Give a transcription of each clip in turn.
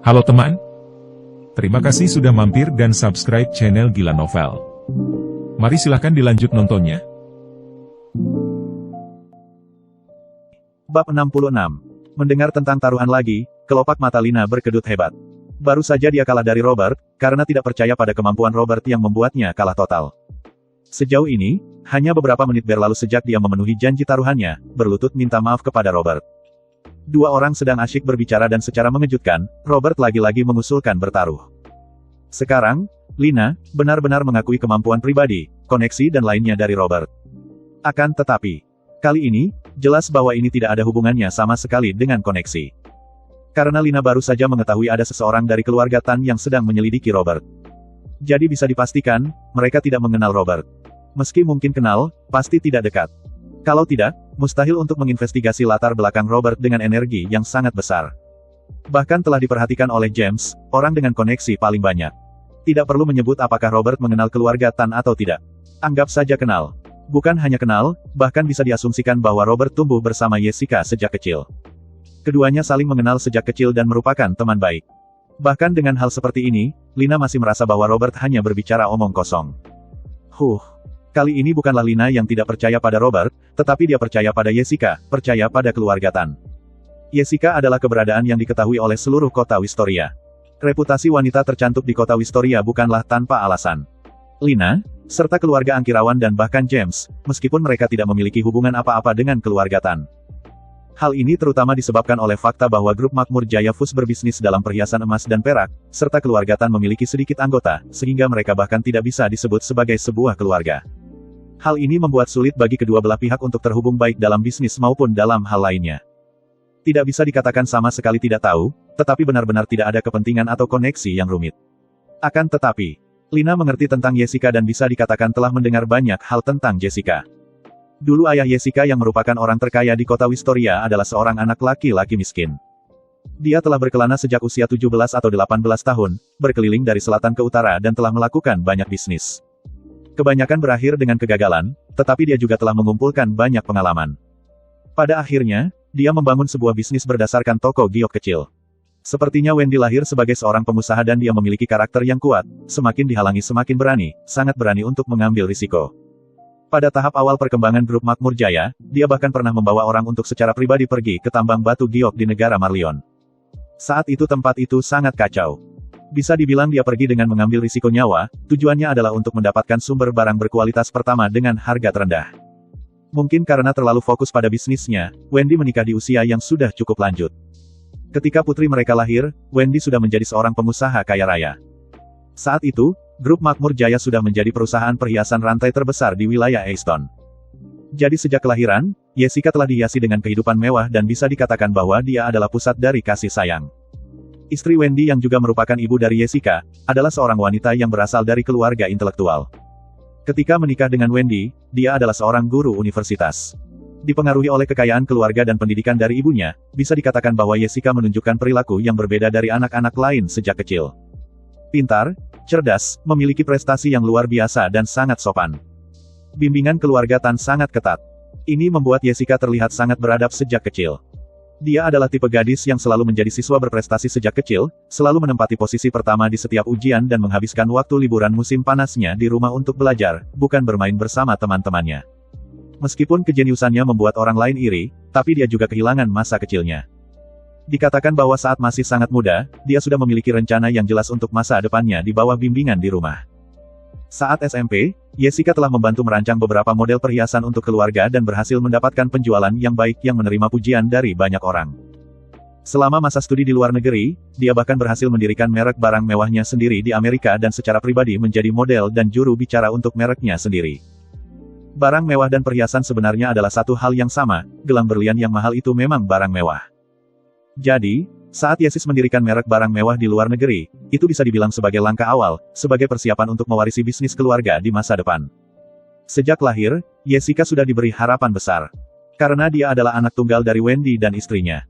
Halo teman, terima kasih sudah mampir dan subscribe channel Gila Novel. Mari silahkan dilanjut nontonnya. Bab 66. Mendengar tentang taruhan lagi, kelopak mata Lina berkedut hebat. Baru saja dia kalah dari Robert, karena tidak percaya pada kemampuan Robert yang membuatnya kalah total. Sejauh ini, hanya beberapa menit berlalu sejak dia memenuhi janji taruhannya, berlutut minta maaf kepada Robert. Dua orang sedang asyik berbicara dan secara mengejutkan, Robert lagi-lagi mengusulkan bertaruh. Sekarang, Lina, benar-benar mengakui kemampuan pribadi, koneksi dan lainnya dari Robert. Akan tetapi, kali ini, jelas bahwa ini tidak ada hubungannya sama sekali dengan koneksi. Karena Lina baru saja mengetahui ada seseorang dari keluarga Tan yang sedang menyelidiki Robert. Jadi bisa dipastikan, mereka tidak mengenal Robert. Meski mungkin kenal, pasti tidak dekat. Kalau tidak, mustahil untuk menginvestigasi latar belakang Robert dengan energi yang sangat besar. Bahkan telah diperhatikan oleh James, orang dengan koneksi paling banyak. Tidak perlu menyebut apakah Robert mengenal keluarga Tan atau tidak. Anggap saja kenal. Bukan hanya kenal, bahkan bisa diasumsikan bahwa Robert tumbuh bersama Jessica sejak kecil. Keduanya saling mengenal sejak kecil dan merupakan teman baik. Bahkan dengan hal seperti ini, Lina masih merasa bahwa Robert hanya berbicara omong kosong. Kali ini bukanlah Lina yang tidak percaya pada Robert, tetapi dia percaya pada Jessica, percaya pada keluarga Tan. Jessica adalah keberadaan yang diketahui oleh seluruh kota Wistoria. Reputasi wanita tercantik di kota Wistoria bukanlah tanpa alasan. Lina, serta keluarga Angkirawan dan bahkan James, meskipun mereka tidak memiliki hubungan apa-apa dengan keluarga Tan. Hal ini terutama disebabkan oleh fakta bahwa grup makmur Jaya Fus berbisnis dalam perhiasan emas dan perak, serta keluarga Tan memiliki sedikit anggota, sehingga mereka bahkan tidak bisa disebut sebagai sebuah keluarga. Hal ini membuat sulit bagi kedua belah pihak untuk terhubung baik dalam bisnis maupun dalam hal lainnya. Tidak bisa dikatakan sama sekali tidak tahu, tetapi benar-benar tidak ada kepentingan atau koneksi yang rumit. Akan tetapi, Lina mengerti tentang Jessica dan bisa dikatakan telah mendengar banyak hal tentang Jessica. Dulu ayah Jessica yang merupakan orang terkaya di kota Wistoria adalah seorang anak laki-laki miskin. Dia telah berkelana sejak usia 17 atau 18 tahun, berkeliling dari selatan ke utara dan telah melakukan banyak bisnis. Kebanyakan berakhir dengan kegagalan, tetapi dia juga telah mengumpulkan banyak pengalaman. Pada akhirnya, dia membangun sebuah bisnis berdasarkan toko giok kecil. Sepertinya Wendy lahir sebagai seorang pengusaha dan dia memiliki karakter yang kuat, semakin dihalangi semakin berani, sangat berani untuk mengambil risiko. Pada tahap awal perkembangan grup Makmur Jaya, dia bahkan pernah membawa orang untuk secara pribadi pergi ke tambang batu giok di negara Marlion. Saat itu tempat itu sangat kacau. Bisa dibilang dia pergi dengan mengambil risiko nyawa, tujuannya adalah untuk mendapatkan sumber barang berkualitas pertama dengan harga terendah. Mungkin karena terlalu fokus pada bisnisnya, Wendy menikah di usia yang sudah cukup lanjut. Ketika putri mereka lahir, Wendy sudah menjadi seorang pengusaha kaya raya. Saat itu, grup Makmur Jaya sudah menjadi perusahaan perhiasan rantai terbesar di wilayah Easton. Jadi sejak kelahiran, Jessica telah dihiasi dengan kehidupan mewah dan bisa dikatakan bahwa dia adalah pusat dari kasih sayang. Istri Wendy yang juga merupakan ibu dari Jessica, adalah seorang wanita yang berasal dari keluarga intelektual. Ketika menikah dengan Wendy, dia adalah seorang guru universitas. Dipengaruhi oleh kekayaan keluarga dan pendidikan dari ibunya, bisa dikatakan bahwa Jessica menunjukkan perilaku yang berbeda dari anak-anak lain sejak kecil. Pintar, cerdas, memiliki prestasi yang luar biasa dan sangat sopan. Bimbingan keluarga Tan sangat ketat. Ini membuat Jessica terlihat sangat beradab sejak kecil. Dia adalah tipe gadis yang selalu menjadi siswa berprestasi sejak kecil, selalu menempati posisi pertama di setiap ujian dan menghabiskan waktu liburan musim panasnya di rumah untuk belajar, bukan bermain bersama teman-temannya. Meskipun kejeniusannya membuat orang lain iri, tapi dia juga kehilangan masa kecilnya. Dikatakan bahwa saat masih sangat muda, dia sudah memiliki rencana yang jelas untuk masa depannya di bawah bimbingan di rumah. Saat SMP, Jessica telah membantu merancang beberapa model perhiasan untuk keluarga dan berhasil mendapatkan penjualan yang baik yang menerima pujian dari banyak orang. Selama masa studi di luar negeri, dia bahkan berhasil mendirikan merek barang mewahnya sendiri di Amerika dan secara pribadi menjadi model dan juru bicara untuk mereknya sendiri. Barang mewah dan perhiasan sebenarnya adalah satu hal yang sama, gelang berlian yang mahal itu memang barang mewah. Jadi, saat Yesis mendirikan merek barang mewah di luar negeri, itu bisa dibilang sebagai langkah awal, sebagai persiapan untuk mewarisi bisnis keluarga di masa depan. Sejak lahir, Jessica sudah diberi harapan besar. Karena dia adalah anak tunggal dari Wendy dan istrinya.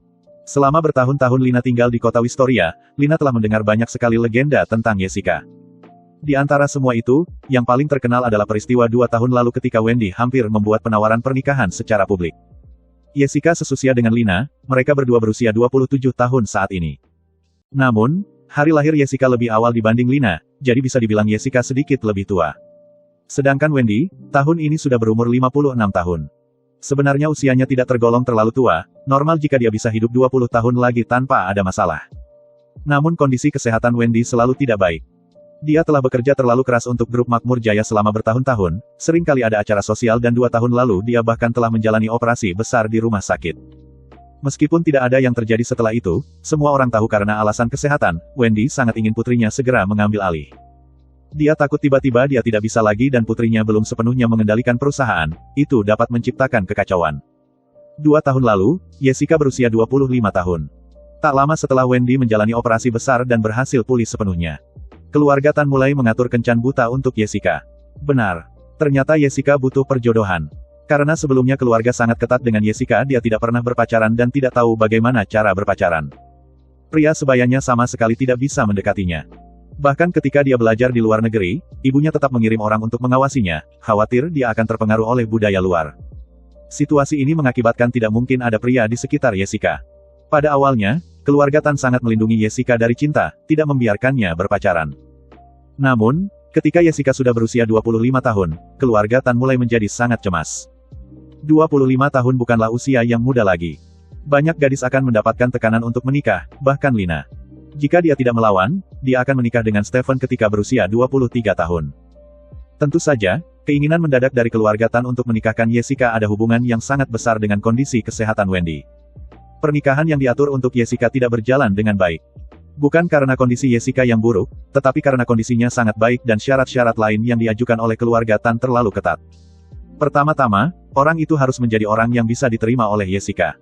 Selama bertahun-tahun Lina tinggal di kota Wistoria, Lina telah mendengar banyak sekali legenda tentang Jessica. Di antara semua itu, yang paling terkenal adalah peristiwa 2 tahun lalu ketika Wendy hampir membuat penawaran pernikahan secara publik. Jessica sesusia dengan Lina, mereka berdua berusia 27 tahun saat ini. Namun, hari lahir Jessica lebih awal dibanding Lina, jadi bisa dibilang Jessica sedikit lebih tua. Sedangkan Wendy, tahun ini sudah berumur 56 tahun. Sebenarnya usianya tidak tergolong terlalu tua, normal jika dia bisa hidup 20 tahun lagi tanpa ada masalah. Namun kondisi kesehatan Wendy selalu tidak baik. Dia telah bekerja terlalu keras untuk grup Makmur Jaya selama bertahun-tahun, sering kali ada acara sosial dan 2 tahun lalu dia bahkan telah menjalani operasi besar di rumah sakit. Meskipun tidak ada yang terjadi setelah itu, semua orang tahu karena alasan kesehatan, Wendy sangat ingin putrinya segera mengambil alih. Dia takut tiba-tiba dia tidak bisa lagi dan putrinya belum sepenuhnya mengendalikan perusahaan, itu dapat menciptakan kekacauan. 2 tahun lalu, Jessica berusia 25 tahun. Tak lama setelah Wendy menjalani operasi besar dan berhasil pulih sepenuhnya. Keluarga Tan mulai mengatur kencan buta untuk Jessica. Benar. Ternyata Jessica butuh perjodohan. Karena sebelumnya keluarga sangat ketat dengan Jessica, dia tidak pernah berpacaran dan tidak tahu bagaimana cara berpacaran. Pria sebayanya sama sekali tidak bisa mendekatinya. Bahkan ketika dia belajar di luar negeri, ibunya tetap mengirim orang untuk mengawasinya, khawatir dia akan terpengaruh oleh budaya luar. Situasi ini mengakibatkan tidak mungkin ada pria di sekitar Jessica. Pada awalnya, keluarga Tan sangat melindungi Jessica dari cinta, tidak membiarkannya berpacaran. Namun, ketika Jessica sudah berusia 25 tahun, keluarga Tan mulai menjadi sangat cemas. 25 tahun bukanlah usia yang muda lagi. Banyak gadis akan mendapatkan tekanan untuk menikah, bahkan Lina. Jika dia tidak melawan, dia akan menikah dengan Stephen ketika berusia 23 tahun. Tentu saja, keinginan mendadak dari keluarga Tan untuk menikahkan Jessica ada hubungan yang sangat besar dengan kondisi kesehatan Wendy. Pernikahan yang diatur untuk Jessica tidak berjalan dengan baik. Bukan karena kondisi Jessica yang buruk, tetapi karena kondisinya sangat baik dan syarat-syarat lain yang diajukan oleh keluarga Tan terlalu ketat. Pertama-tama, orang itu harus menjadi orang yang bisa diterima oleh Jessica.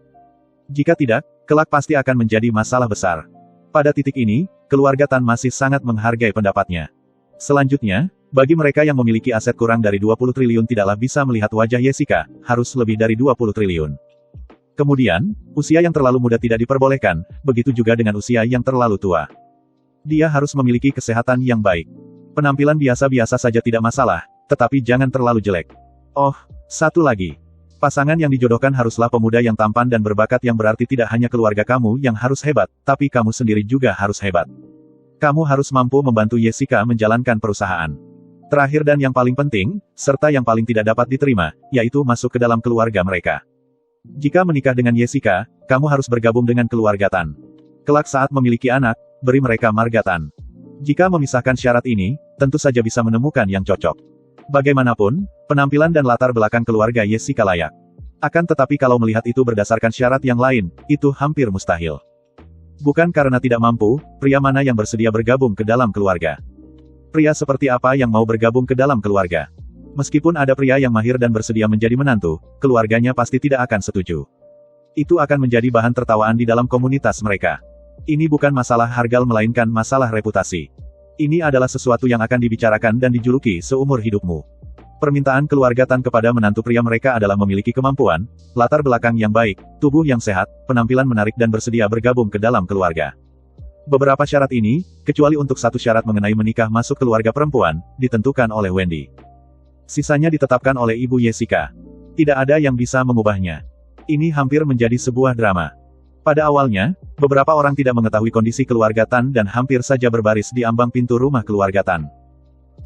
Jika tidak, kelak pasti akan menjadi masalah besar. Pada titik ini, keluarga Tan masih sangat menghargai pendapatnya. Selanjutnya, bagi mereka yang memiliki aset kurang dari 20 triliun tidaklah bisa melihat wajah Jessica, harus lebih dari 20 triliun. Kemudian, usia yang terlalu muda tidak diperbolehkan, begitu juga dengan usia yang terlalu tua. Dia harus memiliki kesehatan yang baik. Penampilan biasa-biasa saja tidak masalah, tetapi jangan terlalu jelek. Oh, satu lagi. Pasangan yang dijodohkan haruslah pemuda yang tampan dan berbakat, yang berarti tidak hanya keluarga kamu yang harus hebat, tapi kamu sendiri juga harus hebat. Kamu harus mampu membantu Jessica menjalankan perusahaan. Terakhir dan yang paling penting, serta yang paling tidak dapat diterima, yaitu masuk ke dalam keluarga mereka. Jika menikah dengan Jessica, kamu harus bergabung dengan keluarga Tan. Kelak saat memiliki anak, beri mereka marga Tan. Jika memisahkan syarat ini, tentu saja bisa menemukan yang cocok. Bagaimanapun, penampilan dan latar belakang keluarga Jessica layak. Akan tetapi kalau melihat itu berdasarkan syarat yang lain, itu hampir mustahil. Bukan karena tidak mampu, pria mana yang bersedia bergabung ke dalam keluarga? Pria seperti apa yang mau bergabung ke dalam keluarga? Meskipun ada pria yang mahir dan bersedia menjadi menantu, keluarganya pasti tidak akan setuju. Itu akan menjadi bahan tertawaan di dalam komunitas mereka. Ini bukan masalah harga melainkan masalah reputasi. Ini adalah sesuatu yang akan dibicarakan dan dijuluki seumur hidupmu. Permintaan keluarga Tan kepada menantu pria mereka adalah memiliki kemampuan, latar belakang yang baik, tubuh yang sehat, penampilan menarik dan bersedia bergabung ke dalam keluarga. Beberapa syarat ini, kecuali untuk satu syarat mengenai menikah masuk keluarga perempuan, ditentukan oleh Wendy. Sisanya ditetapkan oleh ibu Jessica. Tidak ada yang bisa mengubahnya. Ini hampir menjadi sebuah drama. Pada awalnya, beberapa orang tidak mengetahui kondisi keluarga Tan dan hampir saja berbaris di ambang pintu rumah keluarga Tan.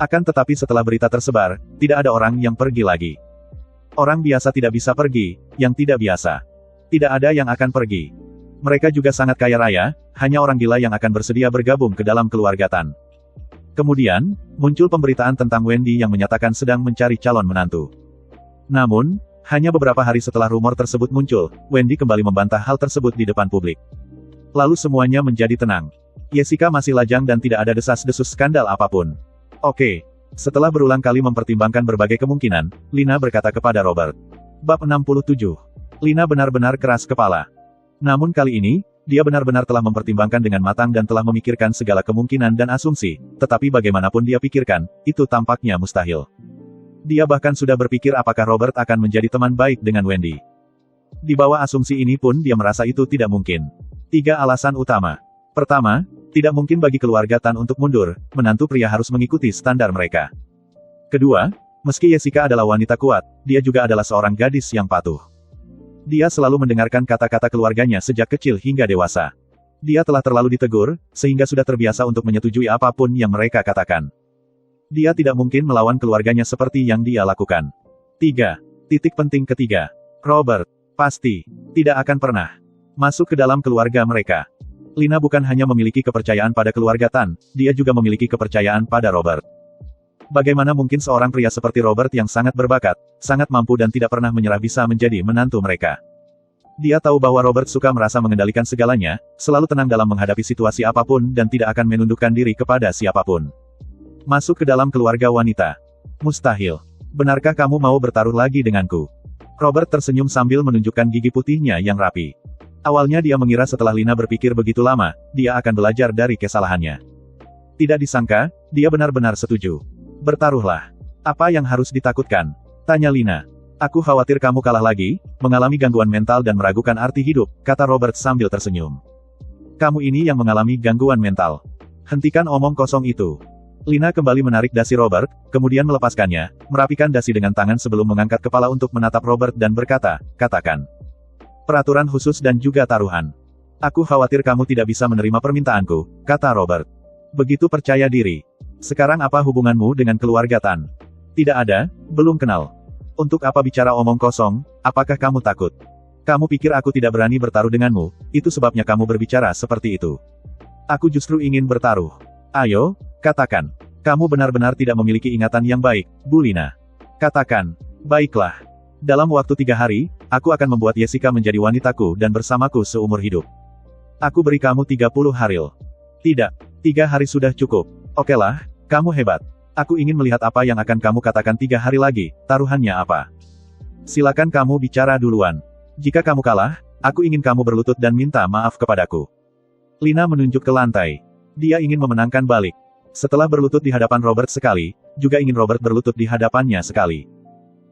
Akan tetapi setelah berita tersebar, tidak ada orang yang pergi lagi. Orang biasa tidak bisa pergi, yang tidak biasa. Tidak ada yang akan pergi. Mereka juga sangat kaya raya, hanya orang gila yang akan bersedia bergabung ke dalam keluarga Tan. Kemudian, muncul pemberitaan tentang Wendy yang menyatakan sedang mencari calon menantu. Namun, hanya beberapa hari setelah rumor tersebut muncul, Wendy kembali membantah hal tersebut di depan publik. Lalu semuanya menjadi tenang. Jessica masih lajang dan tidak ada desas-desus skandal apapun. Oke. Setelah berulang kali mempertimbangkan berbagai kemungkinan, Lina berkata kepada Robert. Bab 67. Lina benar-benar keras kepala. Namun kali ini, dia benar-benar telah mempertimbangkan dengan matang dan telah memikirkan segala kemungkinan dan asumsi, tetapi bagaimanapun dia pikirkan, itu tampaknya mustahil. Dia bahkan sudah berpikir apakah Robert akan menjadi teman baik dengan Wendy. Di bawah asumsi ini pun dia merasa itu tidak mungkin. 3 alasan utama. Pertama, tidak mungkin bagi keluarga Tan untuk mundur, menantu pria harus mengikuti standar mereka. Kedua, meski Jessica adalah wanita kuat, dia juga adalah seorang gadis yang patuh. Dia selalu mendengarkan kata-kata keluarganya sejak kecil hingga dewasa. Dia telah terlalu ditegur, sehingga sudah terbiasa untuk menyetujui apapun yang mereka katakan. Dia tidak mungkin melawan keluarganya seperti yang dia lakukan. 3. Titik penting ketiga. Robert, pasti, tidak akan pernah masuk ke dalam keluarga mereka. Lina bukan hanya memiliki kepercayaan pada keluarga Tan, dia juga memiliki kepercayaan pada Robert. Bagaimana mungkin seorang pria seperti Robert yang sangat berbakat, sangat mampu dan tidak pernah menyerah bisa menjadi menantu mereka? Dia tahu bahwa Robert suka merasa mengendalikan segalanya, selalu tenang dalam menghadapi situasi apapun dan tidak akan menundukkan diri kepada siapapun. Masuk ke dalam keluarga wanita. Mustahil. Benarkah kamu mau bertaruh lagi denganku? Robert tersenyum sambil menunjukkan gigi putihnya yang rapi. Awalnya dia mengira setelah Lina berpikir begitu lama, dia akan belajar dari kesalahannya. Tidak disangka, dia benar-benar setuju. Bertaruhlah. Apa yang harus ditakutkan? Tanya Lina. Aku khawatir kamu kalah lagi, mengalami gangguan mental dan meragukan arti hidup, kata Robert sambil tersenyum. Kamu ini yang mengalami gangguan mental. Hentikan omong kosong itu. Lina kembali menarik dasi Robert, kemudian melepaskannya, merapikan dasi dengan tangan sebelum mengangkat kepala untuk menatap Robert dan berkata, katakan. Peraturan khusus dan juga taruhan. Aku khawatir kamu tidak bisa menerima permintaanku, kata Robert. Begitu percaya diri. Sekarang apa hubunganmu dengan keluarga Tan? Tidak ada, belum kenal. Untuk apa bicara omong kosong, apakah kamu takut? Kamu pikir aku tidak berani bertaruh denganmu, itu sebabnya kamu berbicara seperti itu. Aku justru ingin bertaruh. Ayo, katakan. Kamu benar-benar tidak memiliki ingatan yang baik, Bu Lina. Katakan. Baiklah. Dalam waktu 3 hari, aku akan membuat Jessica menjadi wanitaku dan bersamaku seumur hidup. Aku beri kamu 30 haril. Tidak, 3 hari sudah cukup. Okelah, kamu hebat. Aku ingin melihat apa yang akan kamu katakan 3 hari lagi, taruhannya apa? Silakan kamu bicara duluan. Jika kamu kalah, aku ingin kamu berlutut dan minta maaf kepadaku. Lina menunjuk ke lantai. Dia ingin memenangkan balik. Setelah berlutut di hadapan Robert sekali, juga ingin Robert berlutut di hadapannya sekali.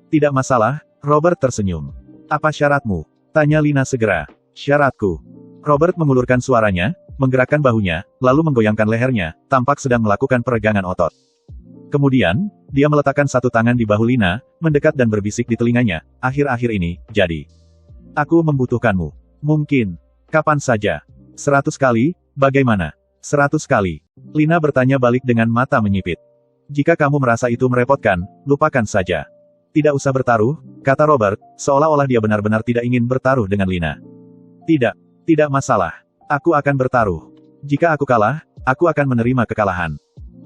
Tidak masalah, Robert tersenyum. Apa syaratmu? Tanya Lina segera. Syaratku. Robert mengulurkan suaranya, menggerakkan bahunya, lalu menggoyangkan lehernya, tampak sedang melakukan peregangan otot. Kemudian, dia meletakkan satu tangan di bahu Lina, mendekat dan berbisik di telinganya, akhir-akhir ini, jadi. Aku membutuhkanmu. Mungkin. Kapan saja. 100 kali, bagaimana? 100 kali. Lina bertanya balik dengan mata menyipit. Jika kamu merasa itu merepotkan, lupakan saja. Tidak usah bertaruh, kata Robert, seolah-olah dia benar-benar tidak ingin bertaruh dengan Lina. Tidak masalah. Aku akan bertaruh. Jika aku kalah, aku akan menerima kekalahan.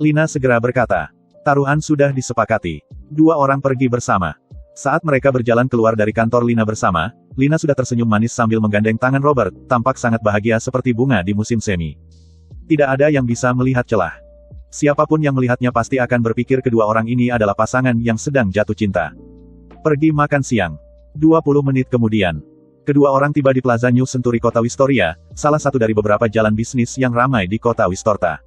Lina segera berkata. Taruhan sudah disepakati. 2 orang pergi bersama. Saat mereka berjalan keluar dari kantor Lina bersama, Lina sudah tersenyum manis sambil menggandeng tangan Robert, tampak sangat bahagia seperti bunga di musim semi. Tidak ada yang bisa melihat celah. Siapapun yang melihatnya pasti akan berpikir kedua orang ini adalah pasangan yang sedang jatuh cinta. Pergi makan siang. 20 menit kemudian. Kedua orang tiba di Plaza New Century Kota Wistoria, salah satu dari beberapa jalan bisnis yang ramai di Kota Wistorta.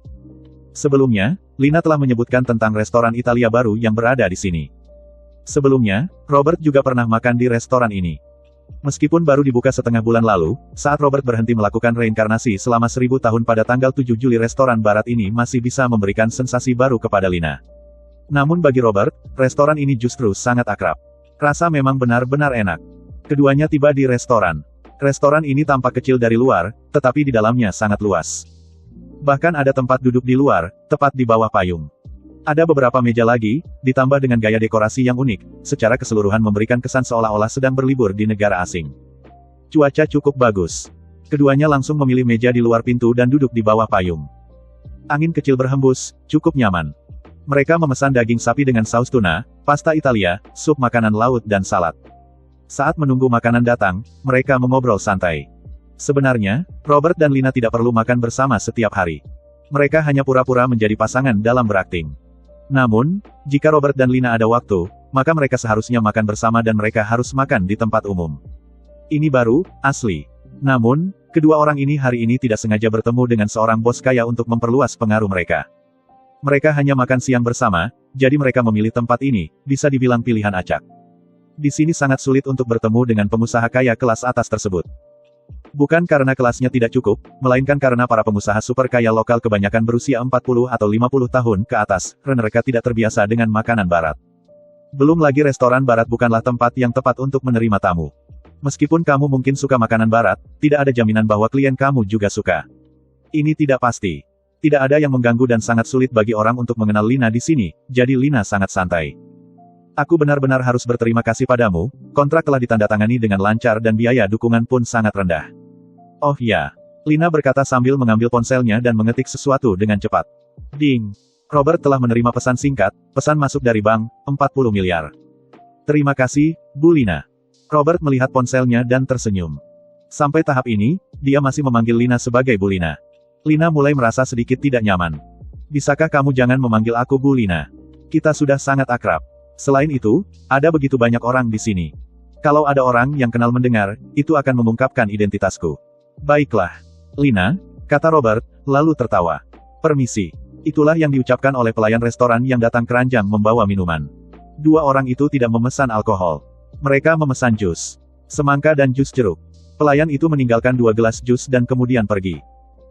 Sebelumnya, Lina telah menyebutkan tentang restoran Italia baru yang berada di sini. Sebelumnya, Robert juga pernah makan di restoran ini. Meskipun baru dibuka setengah bulan lalu, saat Robert berhenti melakukan reinkarnasi selama 1000 tahun pada tanggal 7 Juli restoran barat ini masih bisa memberikan sensasi baru kepada Lina. Namun bagi Robert, restoran ini justru sangat akrab. Rasa memang benar-benar enak. Keduanya tiba di restoran. Restoran ini tampak kecil dari luar, tetapi di dalamnya sangat luas. Bahkan ada tempat duduk di luar, tepat di bawah payung. Ada beberapa meja lagi, ditambah dengan gaya dekorasi yang unik, secara keseluruhan memberikan kesan seolah-olah sedang berlibur di negara asing. Cuaca cukup bagus. Keduanya langsung memilih meja di luar pintu dan duduk di bawah payung. Angin kecil berhembus, cukup nyaman. Mereka memesan daging sapi dengan saus tuna, pasta Italia, sup makanan laut dan salad. Saat menunggu makanan datang, mereka mengobrol santai. Sebenarnya, Robert dan Lina tidak perlu makan bersama setiap hari. Mereka hanya pura-pura menjadi pasangan dalam berakting. Namun, jika Robert dan Lina ada waktu, maka mereka seharusnya makan bersama dan mereka harus makan di tempat umum. Ini baru, asli. Namun, kedua orang ini hari ini tidak sengaja bertemu dengan seorang bos kaya untuk memperluas pengaruh mereka. Mereka hanya makan siang bersama, jadi mereka memilih tempat ini, bisa dibilang pilihan acak. Di sini sangat sulit untuk bertemu dengan pengusaha kaya kelas atas tersebut. Bukan karena kelasnya tidak cukup, melainkan karena para pengusaha super kaya lokal kebanyakan berusia 40 atau 50 tahun ke atas, dan mereka tidak terbiasa dengan makanan barat. Belum lagi restoran barat bukanlah tempat yang tepat untuk menerima tamu. Meskipun kamu mungkin suka makanan barat, tidak ada jaminan bahwa klien kamu juga suka. Ini tidak pasti. Tidak ada yang mengganggu dan sangat sulit bagi orang untuk mengenal Lina di sini, jadi Lina sangat santai. Aku benar-benar harus berterima kasih padamu, kontrak telah ditandatangani dengan lancar dan biaya dukungan pun sangat rendah. Oh ya. Lina berkata sambil mengambil ponselnya dan mengetik sesuatu dengan cepat. Ding. Robert telah menerima pesan singkat, pesan masuk dari bank, 40 miliar. Terima kasih, Bu Lina. Robert melihat ponselnya dan tersenyum. Sampai tahap ini, dia masih memanggil Lina sebagai Bu Lina. Lina mulai merasa sedikit tidak nyaman. Bisakah kamu jangan memanggil aku Bu Lina? Kita sudah sangat akrab. Selain itu, ada begitu banyak orang di sini. Kalau ada orang yang kenal mendengar, itu akan mengungkapkan identitasku. Baiklah. Lina, kata Robert, lalu tertawa. Permisi. Itulah yang diucapkan oleh pelayan restoran yang datang keranjang membawa minuman. Dua orang itu tidak memesan alkohol. Mereka memesan jus. Semangka dan jus jeruk. Pelayan itu meninggalkan 2 gelas jus dan kemudian pergi.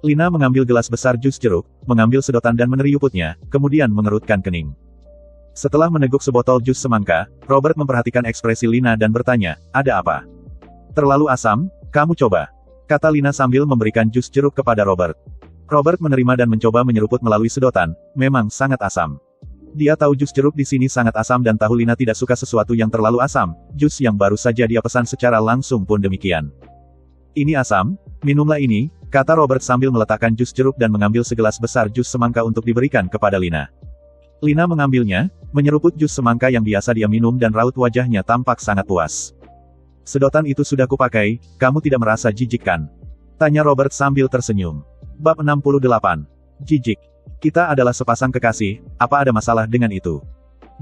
Lina mengambil gelas besar jus jeruk, mengambil sedotan dan meneriuputnya, kemudian mengerutkan kening. Setelah meneguk sebotol jus semangka, Robert memperhatikan ekspresi Lina dan bertanya, ada apa? Terlalu asam, kamu coba. Kata Lina sambil memberikan jus jeruk kepada Robert. Robert menerima dan mencoba menyeruput melalui sedotan, memang sangat asam. Dia tahu jus jeruk di sini sangat asam dan tahu Lina tidak suka sesuatu yang terlalu asam, jus yang baru saja dia pesan secara langsung pun demikian. Ini asam, minumlah ini, kata Robert sambil meletakkan jus jeruk dan mengambil segelas besar jus semangka untuk diberikan kepada Lina. Lina mengambilnya, menyeruput jus semangka yang biasa dia minum dan raut wajahnya tampak sangat puas. Sedotan itu sudah kupakai, kamu tidak merasa jijik kan? Tanya Robert sambil tersenyum. Bab 68. Jijik. Kita adalah sepasang kekasih, apa ada masalah dengan itu?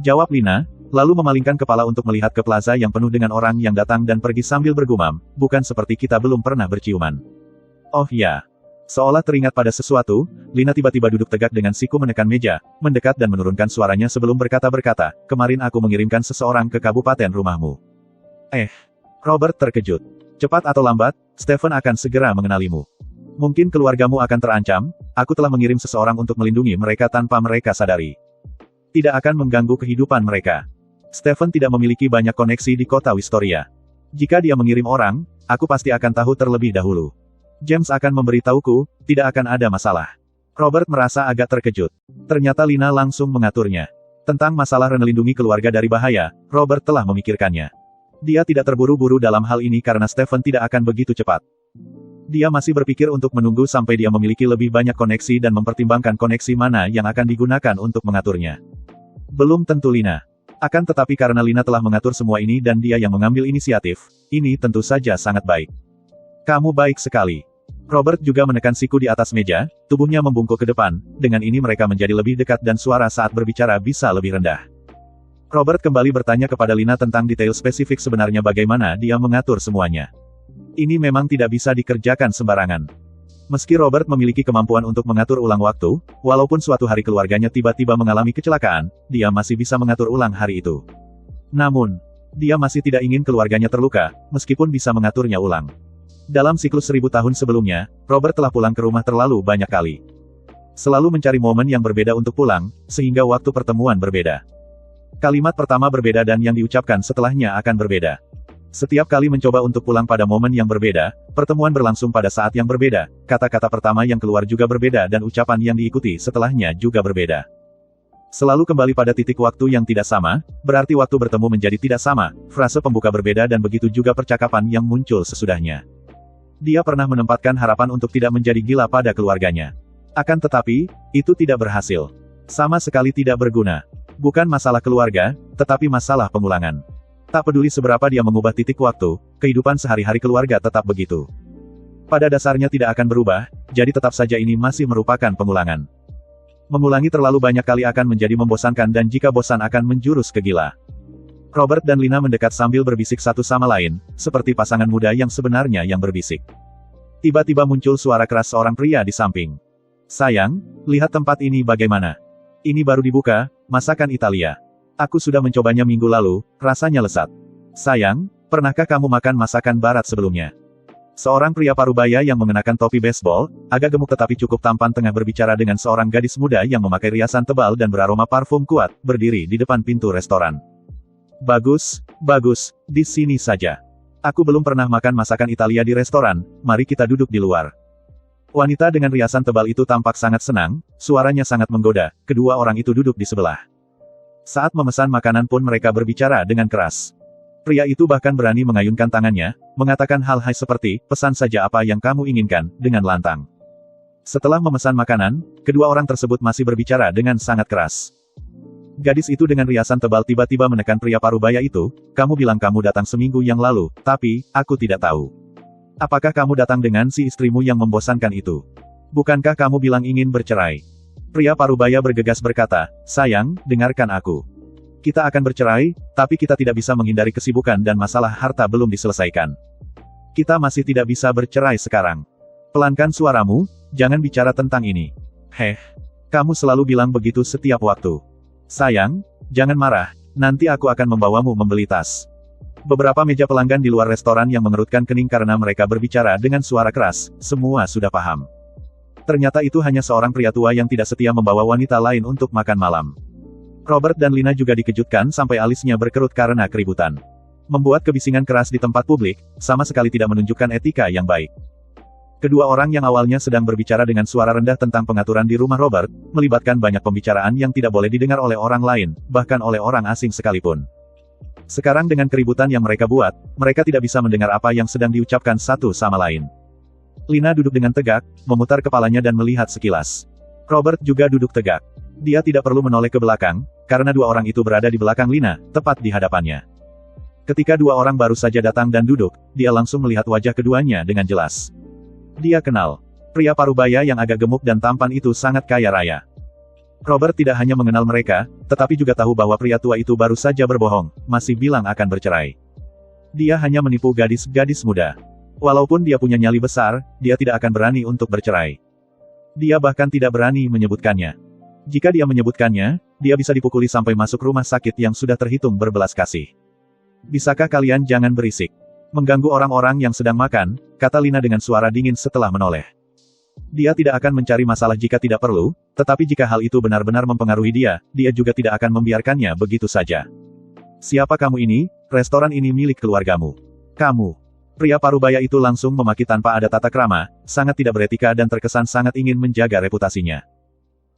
Jawab Lina, lalu memalingkan kepala untuk melihat ke plaza yang penuh dengan orang yang datang dan pergi sambil bergumam, bukan seperti kita belum pernah berciuman. Oh ya. Seolah teringat pada sesuatu, Lina tiba-tiba duduk tegak dengan siku menekan meja, mendekat dan menurunkan suaranya sebelum berkata-berkata, kemarin aku mengirimkan seseorang ke kabupaten rumahmu. Robert terkejut. Cepat atau lambat, Stephen akan segera mengenalimu. Mungkin keluargamu akan terancam, aku telah mengirim seseorang untuk melindungi mereka tanpa mereka sadari. Tidak akan mengganggu kehidupan mereka. Stephen tidak memiliki banyak koneksi di kota Wistoria. Jika dia mengirim orang, aku pasti akan tahu terlebih dahulu. James akan memberitahuku, tidak akan ada masalah. Robert merasa agak terkejut. Ternyata Lina langsung mengaturnya. Tentang masalah melindungi keluarga dari bahaya, Robert telah memikirkannya. Dia tidak terburu-buru dalam hal ini karena Stephen tidak akan begitu cepat. Dia masih berpikir untuk menunggu sampai dia memiliki lebih banyak koneksi dan mempertimbangkan koneksi mana yang akan digunakan untuk mengaturnya. Belum tentu Lina. Akan tetapi karena Lina telah mengatur semua ini dan dia yang mengambil inisiatif, ini tentu saja sangat baik. Kamu baik sekali. Robert juga menekan siku di atas meja, tubuhnya membungkuk ke depan, dengan ini mereka menjadi lebih dekat dan suara saat berbicara bisa lebih rendah. Robert kembali bertanya kepada Lina tentang detail spesifik sebenarnya bagaimana dia mengatur semuanya. Ini memang tidak bisa dikerjakan sembarangan. Meski Robert memiliki kemampuan untuk mengatur ulang waktu, walaupun suatu hari keluarganya tiba-tiba mengalami kecelakaan, dia masih bisa mengatur ulang hari itu. Namun, dia masih tidak ingin keluarganya terluka, meskipun bisa mengaturnya ulang. Dalam siklus 1000 tahun sebelumnya, Robert telah pulang ke rumah terlalu banyak kali. Selalu mencari momen yang berbeda untuk pulang, sehingga waktu pertemuan berbeda. Kalimat pertama berbeda dan yang diucapkan setelahnya akan berbeda. Setiap kali mencoba untuk pulang pada momen yang berbeda, pertemuan berlangsung pada saat yang berbeda, kata-kata pertama yang keluar juga berbeda dan ucapan yang diikuti setelahnya juga berbeda. Selalu kembali pada titik waktu yang tidak sama, berarti waktu bertemu menjadi tidak sama, frase pembuka berbeda dan begitu juga percakapan yang muncul sesudahnya. Dia pernah menempatkan harapan untuk tidak menjadi gila pada keluarganya. Akan tetapi, itu tidak berhasil. Sama sekali tidak berguna. Bukan masalah keluarga, tetapi masalah pengulangan. Tak peduli seberapa dia mengubah titik waktu, kehidupan sehari-hari keluarga tetap begitu. Pada dasarnya tidak akan berubah, jadi tetap saja ini masih merupakan pengulangan. Mengulangi terlalu banyak kali akan menjadi membosankan dan jika bosan akan menjurus ke gila. Robert dan Lina mendekat sambil berbisik satu sama lain, seperti pasangan muda yang sebenarnya yang berbisik. Tiba-tiba muncul suara keras seorang pria di samping. Sayang, lihat tempat ini bagaimana. Ini baru dibuka, masakan Italia. Aku sudah mencobanya minggu lalu, rasanya lezat. Sayang, pernahkah kamu makan masakan barat sebelumnya? Seorang pria parubaya yang mengenakan topi baseball, agak gemuk tetapi cukup tampan tengah berbicara dengan seorang gadis muda yang memakai riasan tebal dan beraroma parfum kuat, berdiri di depan pintu restoran. Bagus, bagus, di sini saja. Aku belum pernah makan masakan Italia di restoran, mari kita duduk di luar. Wanita dengan riasan tebal itu tampak sangat senang, suaranya sangat menggoda, kedua orang itu duduk di sebelah. Saat memesan makanan pun mereka berbicara dengan keras. Pria itu bahkan berani mengayunkan tangannya, mengatakan hal-hal seperti, pesan saja apa yang kamu inginkan, dengan lantang. Setelah memesan makanan, kedua orang tersebut masih berbicara dengan sangat keras. Gadis itu dengan riasan tebal tiba-tiba menekan pria parubaya itu, kamu bilang kamu datang seminggu yang lalu, tapi, aku tidak tahu. Apakah kamu datang dengan si istrimu yang membosankan itu? Bukankah kamu bilang ingin bercerai? Pria parubaya bergegas berkata, sayang, dengarkan aku. Kita akan bercerai, tapi kita tidak bisa menghindari kesibukan dan masalah harta belum diselesaikan. Kita masih tidak bisa bercerai sekarang. Pelankan suaramu, jangan bicara tentang ini. Kamu selalu bilang begitu setiap waktu. Sayang, jangan marah, nanti aku akan membawamu membeli tas. Beberapa meja pelanggan di luar restoran yang mengerutkan kening karena mereka berbicara dengan suara keras, semua sudah paham. Ternyata itu hanya seorang pria tua yang tidak setia membawa wanita lain untuk makan malam. Robert dan Lina juga dikejutkan sampai alisnya berkerut karena keributan. Membuat kebisingan keras di tempat publik, sama sekali tidak menunjukkan etika yang baik. Kedua orang yang awalnya sedang berbicara dengan suara rendah tentang pengaturan di rumah Robert, melibatkan banyak pembicaraan yang tidak boleh didengar oleh orang lain, bahkan oleh orang asing sekalipun. Sekarang dengan keributan yang mereka buat, mereka tidak bisa mendengar apa yang sedang diucapkan satu sama lain. Lina duduk dengan tegak, memutar kepalanya dan melihat sekilas. Robert juga duduk tegak. Dia tidak perlu menoleh ke belakang, karena dua orang itu berada di belakang Lina, tepat di hadapannya. Ketika dua orang baru saja datang dan duduk, dia langsung melihat wajah keduanya dengan jelas. Dia kenal. Pria parubaya yang agak gemuk dan tampan itu sangat kaya raya. Robert tidak hanya mengenal mereka, tetapi juga tahu bahwa pria tua itu baru saja berbohong, masih bilang akan bercerai. Dia hanya menipu gadis-gadis muda. Walaupun dia punya nyali besar, dia tidak akan berani untuk bercerai. Dia bahkan tidak berani menyebutkannya. Jika dia menyebutkannya, dia bisa dipukuli sampai masuk rumah sakit yang sudah terhitung berbelas kasih. Bisakah kalian jangan berisik? Mengganggu orang-orang yang sedang makan, kata Lina dengan suara dingin setelah menoleh. Dia tidak akan mencari masalah jika tidak perlu, tetapi jika hal itu benar-benar mempengaruhi dia juga tidak akan membiarkannya begitu saja. Siapa kamu ini? Restoran ini milik keluargamu. Kamu. Pria parubaya itu langsung memaki tanpa ada tata krama, sangat tidak beretika dan terkesan sangat ingin menjaga reputasinya.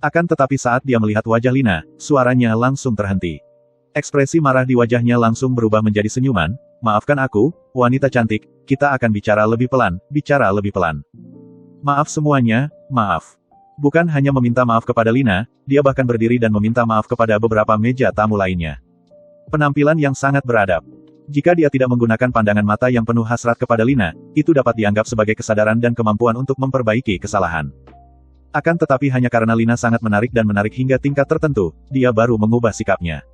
Akan tetapi saat dia melihat wajah Lina, suaranya langsung terhenti. Ekspresi marah di wajahnya langsung berubah menjadi senyuman, maafkan aku, wanita cantik, kita akan bicara lebih pelan. Maaf semuanya, maaf. Bukan hanya meminta maaf kepada Lina, dia bahkan berdiri dan meminta maaf kepada beberapa meja tamu lainnya. Penampilan yang sangat beradab. Jika dia tidak menggunakan pandangan mata yang penuh hasrat kepada Lina, itu dapat dianggap sebagai kesadaran dan kemampuan untuk memperbaiki kesalahan. Akan tetapi hanya karena Lina sangat menarik dan menarik hingga tingkat tertentu, dia baru mengubah sikapnya.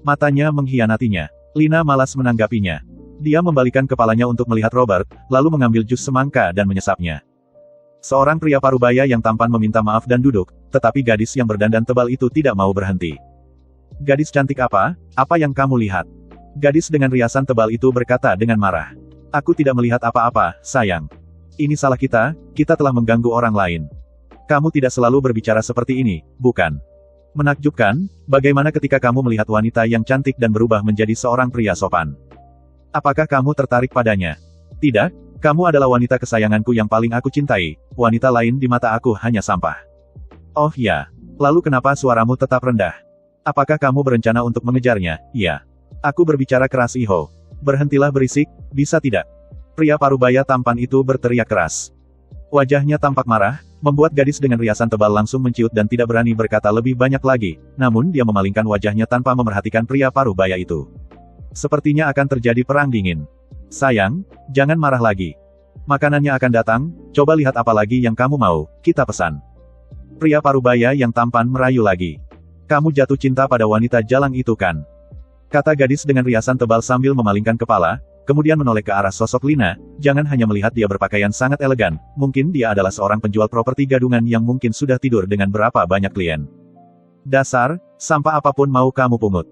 Matanya mengkhianatinya. Lina malas menanggapinya. Dia membalikan kepalanya untuk melihat Robert, lalu mengambil jus semangka dan menyesapnya. Seorang pria parubaya yang tampan meminta maaf dan duduk, tetapi gadis yang berdandan tebal itu tidak mau berhenti. Gadis cantik apa? Apa yang kamu lihat? Gadis dengan riasan tebal itu berkata dengan marah. Aku tidak melihat apa-apa, sayang. Ini salah kita telah mengganggu orang lain. Kamu tidak selalu berbicara seperti ini, bukan? Menakjubkan, bagaimana ketika kamu melihat wanita yang cantik dan berubah menjadi seorang pria sopan? Apakah kamu tertarik padanya? Tidak? Kamu adalah wanita kesayanganku yang paling aku cintai, wanita lain di mata aku hanya sampah. Oh ya. Lalu kenapa suaramu tetap rendah? Apakah kamu berencana untuk mengejarnya? Iya. Aku berbicara keras Iho. Berhentilah berisik, bisa tidak? Pria parubaya tampan itu berteriak keras. Wajahnya tampak marah, membuat gadis dengan riasan tebal langsung menciut dan tidak berani berkata lebih banyak lagi, namun dia memalingkan wajahnya tanpa memerhatikan pria parubaya itu. Sepertinya akan terjadi perang dingin. Sayang, jangan marah lagi. Makanannya akan datang, coba lihat apa lagi yang kamu mau, kita pesan. Pria parubaya yang tampan merayu lagi. Kamu jatuh cinta pada wanita jalang itu kan? Kata gadis dengan riasan tebal sambil memalingkan kepala, kemudian menoleh ke arah sosok Lina, jangan hanya melihat dia berpakaian sangat elegan, mungkin dia adalah seorang penjual properti gadungan yang mungkin sudah tidur dengan berapa banyak klien. Dasar, sampah apapun mau kamu pungut.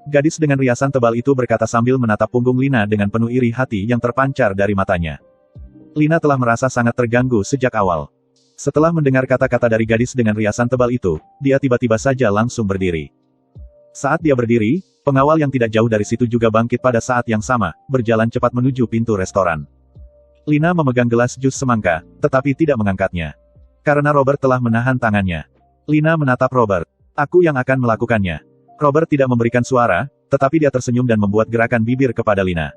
Gadis dengan riasan tebal itu berkata sambil menatap punggung Lina dengan penuh iri hati yang terpancar dari matanya. Lina telah merasa sangat terganggu sejak awal. Setelah mendengar kata-kata dari gadis dengan riasan tebal itu, dia tiba-tiba saja langsung berdiri. Saat dia berdiri, pengawal yang tidak jauh dari situ juga bangkit pada saat yang sama, berjalan cepat menuju pintu restoran. Lina memegang gelas jus semangka, tetapi tidak mengangkatnya. Karena Robert telah menahan tangannya. Lina menatap Robert. Aku yang akan melakukannya. Robert tidak memberikan suara, tetapi dia tersenyum dan membuat gerakan bibir kepada Lina.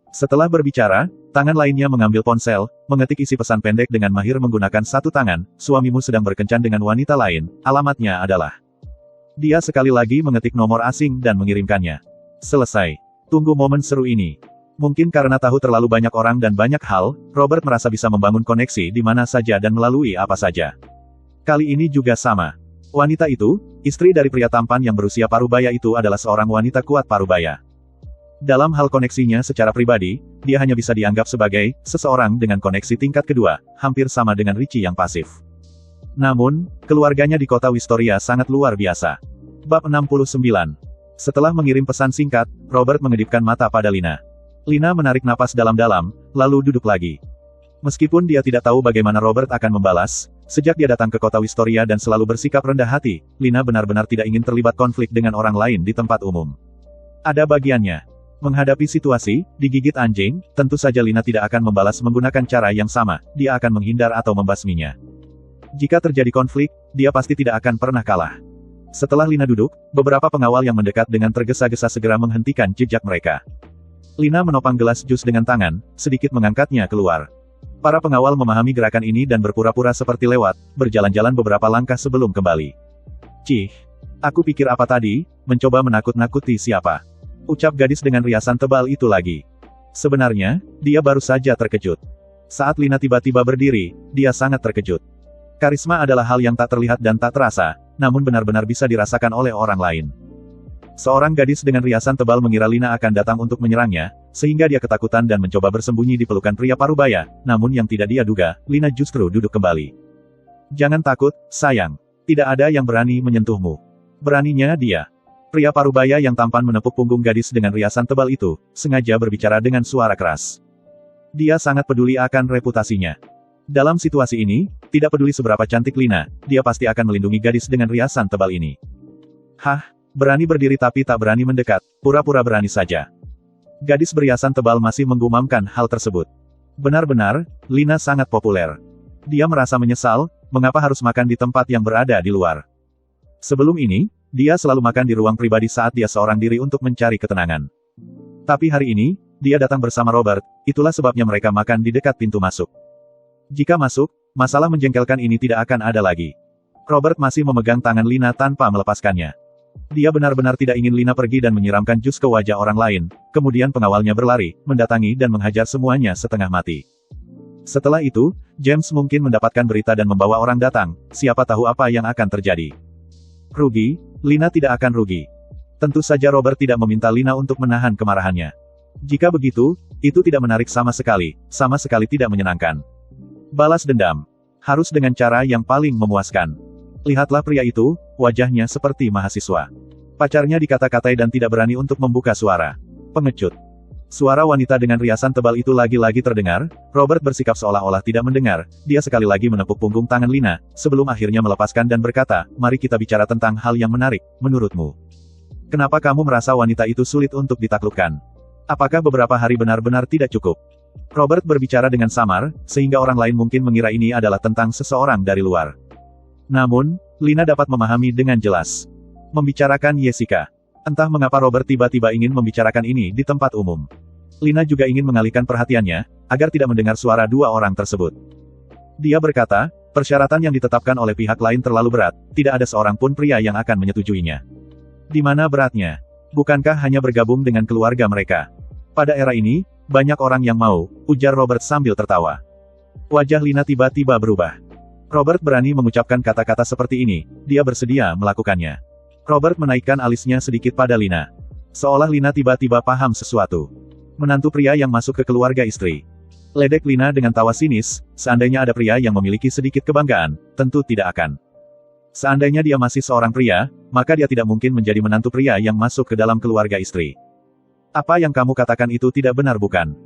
Setelah berbicara, tangan lainnya mengambil ponsel, mengetik isi pesan pendek dengan mahir menggunakan satu tangan, suamimu sedang berkencan dengan wanita lain, alamatnya adalah. Dia sekali lagi mengetik nomor asing dan mengirimkannya. Selesai. Tunggu momen seru ini. Mungkin karena tahu terlalu banyak orang dan banyak hal, Robert merasa bisa membangun koneksi di mana saja dan melalui apa saja. Kali ini juga sama. Wanita itu, istri dari pria tampan yang berusia parubaya itu adalah seorang wanita kuat parubaya. Dalam hal koneksinya secara pribadi, dia hanya bisa dianggap sebagai seseorang dengan koneksi tingkat kedua, hampir sama dengan Richie yang pasif. Namun, keluarganya di kota Wistoria sangat luar biasa. Bab 69. Setelah mengirim pesan singkat, Robert mengedipkan mata pada Lina. Lina menarik napas dalam-dalam, lalu duduk lagi. Meskipun dia tidak tahu bagaimana Robert akan membalas, sejak dia datang ke kota Wistoria dan selalu bersikap rendah hati, Lina benar-benar tidak ingin terlibat konflik dengan orang lain di tempat umum. Ada bagiannya. Menghadapi situasi, digigit anjing, tentu saja Lina tidak akan membalas menggunakan cara yang sama, dia akan menghindar atau membasminya. Jika terjadi konflik, dia pasti tidak akan pernah kalah. Setelah Lina duduk, beberapa pengawal yang mendekat dengan tergesa-gesa segera menghentikan jejak mereka. Lina menopang gelas jus dengan tangan, sedikit mengangkatnya keluar. Para pengawal memahami gerakan ini dan berpura-pura seperti lewat, berjalan-jalan beberapa langkah sebelum kembali. Cih, aku pikir apa tadi, mencoba menakut-nakuti siapa? Ucap gadis dengan riasan tebal itu lagi. Sebenarnya, dia baru saja terkejut. Saat Lina tiba-tiba berdiri, dia sangat terkejut. Karisma adalah hal yang tak terlihat dan tak terasa, namun benar-benar bisa dirasakan oleh orang lain. Seorang gadis dengan riasan tebal mengira Lina akan datang untuk menyerangnya, sehingga dia ketakutan dan mencoba bersembunyi di pelukan pria parubaya, namun yang tidak dia duga, Lina justru duduk kembali. Jangan takut, sayang. Tidak ada yang berani menyentuhmu. Beraninya dia. Pria parubaya yang tampan menepuk punggung gadis dengan riasan tebal itu, sengaja berbicara dengan suara keras. Dia sangat peduli akan reputasinya. Dalam situasi ini, tidak peduli seberapa cantik Lina, dia pasti akan melindungi gadis dengan riasan tebal ini. Hah, berani berdiri tapi tak berani mendekat, pura-pura berani saja. Gadis beriasan tebal masih menggumamkan hal tersebut. Benar-benar, Lina sangat populer. Dia merasa menyesal, mengapa harus makan di tempat yang berada di luar. Sebelum ini, dia selalu makan di ruang pribadi saat dia seorang diri untuk mencari ketenangan. Tapi hari ini, dia datang bersama Robert, itulah sebabnya mereka makan di dekat pintu masuk. Jika masuk, masalah menjengkelkan ini tidak akan ada lagi. Robert masih memegang tangan Lina tanpa melepaskannya. Dia benar-benar tidak ingin Lina pergi dan menyiramkan jus ke wajah orang lain, kemudian pengawalnya berlari, mendatangi dan menghajar semuanya setengah mati. Setelah itu, James mungkin mendapatkan berita dan membawa orang datang, siapa tahu apa yang akan terjadi. Rugi, Lina tidak akan rugi. Tentu saja Robert tidak meminta Lina untuk menahan kemarahannya. Jika begitu, itu tidak menarik sama sekali tidak menyenangkan. Balas dendam. Harus dengan cara yang paling memuaskan. Lihatlah pria itu, wajahnya seperti mahasiswa. Pacarnya dikata-katai dan tidak berani untuk membuka suara. Pengecut. Suara wanita dengan riasan tebal itu lagi-lagi terdengar, Robert bersikap seolah-olah tidak mendengar, dia sekali lagi menepuk punggung tangan Lina, sebelum akhirnya melepaskan dan berkata, mari kita bicara tentang hal yang menarik, menurutmu. Kenapa kamu merasa wanita itu sulit untuk ditaklukkan? Apakah beberapa hari benar-benar tidak cukup? Robert berbicara dengan samar, sehingga orang lain mungkin mengira ini adalah tentang seseorang dari luar. Namun, Lina dapat memahami dengan jelas. Membicarakan Jessica. Entah mengapa Robert tiba-tiba ingin membicarakan ini di tempat umum. Lina juga ingin mengalihkan perhatiannya, agar tidak mendengar suara dua orang tersebut. Dia berkata, persyaratan yang ditetapkan oleh pihak lain terlalu berat, tidak ada seorang pun pria yang akan menyetujuinya. Di mana beratnya? Bukankah hanya bergabung dengan keluarga mereka? Pada era ini, banyak orang yang mau, ujar Robert sambil tertawa. Wajah Lina tiba-tiba berubah. Robert berani mengucapkan kata-kata seperti ini, dia bersedia melakukannya. Robert menaikkan alisnya sedikit pada Lina. Seolah Lina tiba-tiba paham sesuatu. Menantu pria yang masuk ke keluarga istri. Ledek Lina dengan tawa sinis, seandainya ada pria yang memiliki sedikit kebanggaan, tentu tidak akan. Seandainya dia masih seorang pria, maka dia tidak mungkin menjadi menantu pria yang masuk ke dalam keluarga istri. Apa yang kamu katakan itu tidak benar bukan?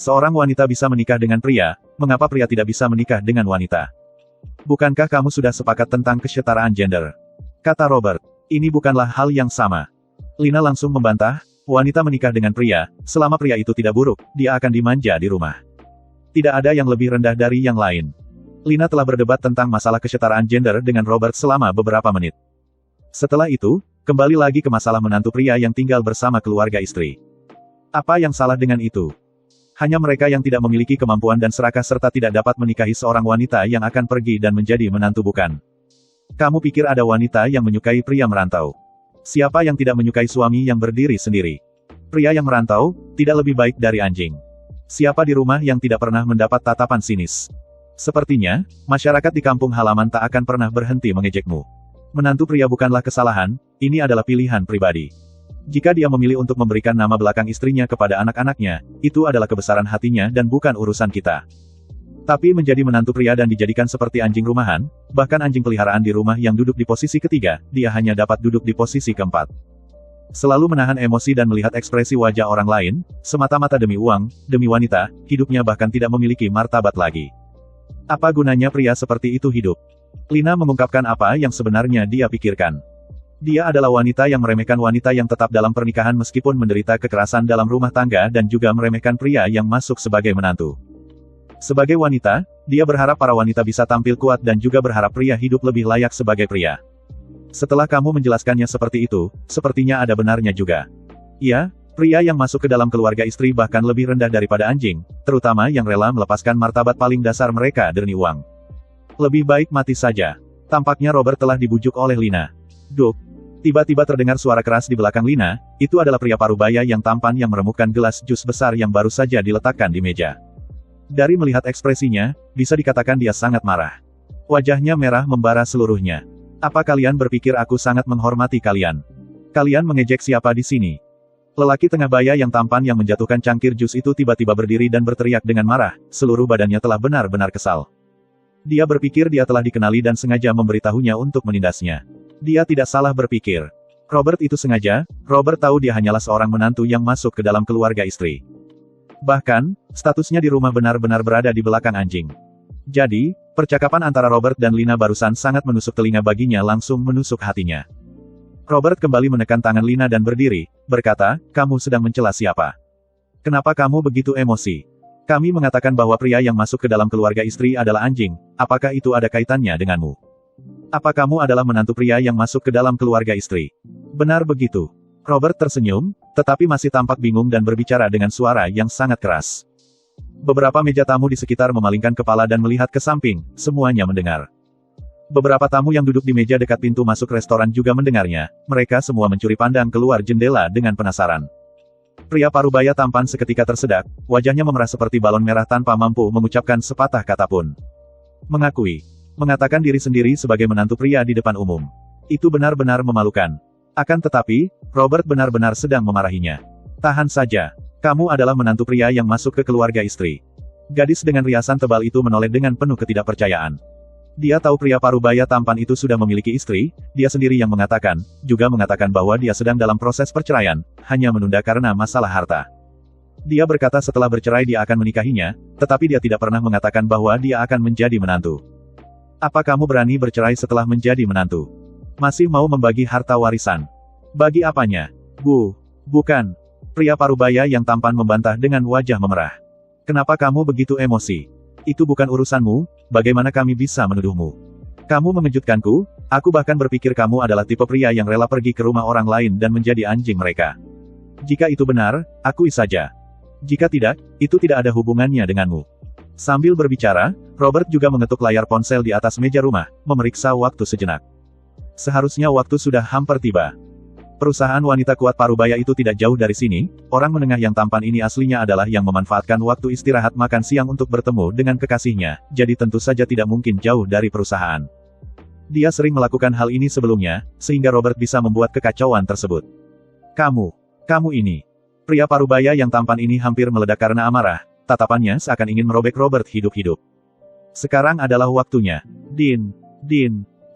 Seorang wanita bisa menikah dengan pria, mengapa pria tidak bisa menikah dengan wanita? Bukankah kamu sudah sepakat tentang kesetaraan gender? Kata Robert. Ini bukanlah hal yang sama. Lina langsung membantah, wanita menikah dengan pria, selama pria itu tidak buruk, dia akan dimanja di rumah. Tidak ada yang lebih rendah dari yang lain. Lina telah berdebat tentang masalah kesetaraan gender dengan Robert selama beberapa menit. Setelah itu, kembali lagi ke masalah menantu pria yang tinggal bersama keluarga istri. Apa yang salah dengan itu? Hanya mereka yang tidak memiliki kemampuan dan serakah serta tidak dapat menikahi seorang wanita yang akan pergi dan menjadi menantu bukan? Kamu pikir ada wanita yang menyukai pria merantau? Siapa yang tidak menyukai suami yang berdiri sendiri? Pria yang merantau, tidak lebih baik dari anjing. Siapa di rumah yang tidak pernah mendapat tatapan sinis? Sepertinya, masyarakat di kampung halaman tak akan pernah berhenti mengejekmu. Menantu pria bukanlah kesalahan, ini adalah pilihan pribadi. Jika dia memilih untuk memberikan nama belakang istrinya kepada anak-anaknya, itu adalah kebesaran hatinya dan bukan urusan kita. Tapi menjadi menantu pria dan dijadikan seperti anjing rumahan, bahkan anjing peliharaan di rumah yang duduk di posisi ketiga, dia hanya dapat duduk di posisi keempat. Selalu menahan emosi dan melihat ekspresi wajah orang lain, semata-mata demi uang, demi wanita, hidupnya bahkan tidak memiliki martabat lagi. Apa gunanya pria seperti itu hidup? Lina mengungkapkan apa yang sebenarnya dia pikirkan. Dia adalah wanita yang meremehkan wanita yang tetap dalam pernikahan meskipun menderita kekerasan dalam rumah tangga dan juga meremehkan pria yang masuk sebagai menantu. Sebagai wanita, dia berharap para wanita bisa tampil kuat dan juga berharap pria hidup lebih layak sebagai pria. Setelah kamu menjelaskannya seperti itu, sepertinya ada benarnya juga. Ya, pria yang masuk ke dalam keluarga istri bahkan lebih rendah daripada anjing, terutama yang rela melepaskan martabat paling dasar mereka demi uang. Lebih baik mati saja. Tampaknya Robert telah dibujuk oleh Lina. Duk. Tiba-tiba terdengar suara keras di belakang Lina, itu adalah pria parubaya yang tampan yang meremukkan gelas jus besar yang baru saja diletakkan di meja. Dari melihat ekspresinya, bisa dikatakan dia sangat marah. Wajahnya merah membara seluruhnya. Apa kalian berpikir aku sangat menghormati kalian? Kalian mengejek siapa di sini? Lelaki tengah baya yang tampan yang menjatuhkan cangkir jus itu tiba-tiba berdiri dan berteriak dengan marah, seluruh badannya telah benar-benar kesal. Dia berpikir dia telah dikenali dan sengaja memberitahunya untuk menindasnya. Dia tidak salah berpikir. Robert itu sengaja, Robert tahu dia hanyalah seorang menantu yang masuk ke dalam keluarga istri. Bahkan, statusnya di rumah benar-benar berada di belakang anjing. Jadi, percakapan antara Robert dan Lina barusan sangat menusuk telinga baginya langsung menusuk hatinya. Robert kembali menekan tangan Lina dan berdiri, berkata, kamu sedang mencela siapa? Kenapa kamu begitu emosi? Kami mengatakan bahwa pria yang masuk ke dalam keluarga istri adalah anjing, apakah itu ada kaitannya denganmu? Apa kamu adalah menantu pria yang masuk ke dalam keluarga istri? Benar begitu. Robert tersenyum, tetapi masih tampak bingung dan berbicara dengan suara yang sangat keras. Beberapa meja tamu di sekitar memalingkan kepala dan melihat ke samping, semuanya mendengar. Beberapa tamu yang duduk di meja dekat pintu masuk restoran juga mendengarnya, mereka semua mencuri pandang keluar jendela dengan penasaran. Pria parubaya tampan seketika tersedak, wajahnya memerah seperti balon merah tanpa mampu mengucapkan sepatah kata pun. Mengakui. Mengatakan diri sendiri sebagai menantu pria di depan umum. Itu benar-benar memalukan. Akan tetapi, Robert benar-benar sedang memarahinya. Tahan saja. Kamu adalah menantu pria yang masuk ke keluarga istri. Gadis dengan riasan tebal itu menoleh dengan penuh ketidakpercayaan. Dia tahu pria parubaya tampan itu sudah memiliki istri, dia sendiri yang mengatakan, juga mengatakan bahwa dia sedang dalam proses perceraian, hanya menunda karena masalah harta. Dia berkata setelah bercerai dia akan menikahinya, tetapi dia tidak pernah mengatakan bahwa dia akan menjadi menantu. Apa kamu berani bercerai setelah menjadi menantu? Masih mau membagi harta warisan? Bagi apanya? Bukan. Pria parubaya yang tampan membantah dengan wajah memerah. Kenapa kamu begitu emosi? Itu bukan urusanmu, bagaimana kami bisa menuduhmu? Kamu mengejutkanku, aku bahkan berpikir kamu adalah tipe pria yang rela pergi ke rumah orang lain dan menjadi anjing mereka. Jika itu benar, akui saja. Jika tidak, itu tidak ada hubungannya denganmu. Sambil berbicara, Robert juga mengetuk layar ponsel di atas meja rumah, memeriksa waktu sejenak. Seharusnya waktu sudah hampir tiba. Perusahaan wanita kuat parubaya itu tidak jauh dari sini, orang menengah yang tampan ini aslinya adalah yang memanfaatkan waktu istirahat makan siang untuk bertemu dengan kekasihnya, jadi tentu saja tidak mungkin jauh dari perusahaan. Dia sering melakukan hal ini sebelumnya, sehingga Robert bisa membuat kekacauan tersebut. Kamu ini. Pria parubaya yang tampan ini hampir meledak karena amarah, tatapannya seakan ingin merobek Robert hidup-hidup. Sekarang adalah waktunya. Din.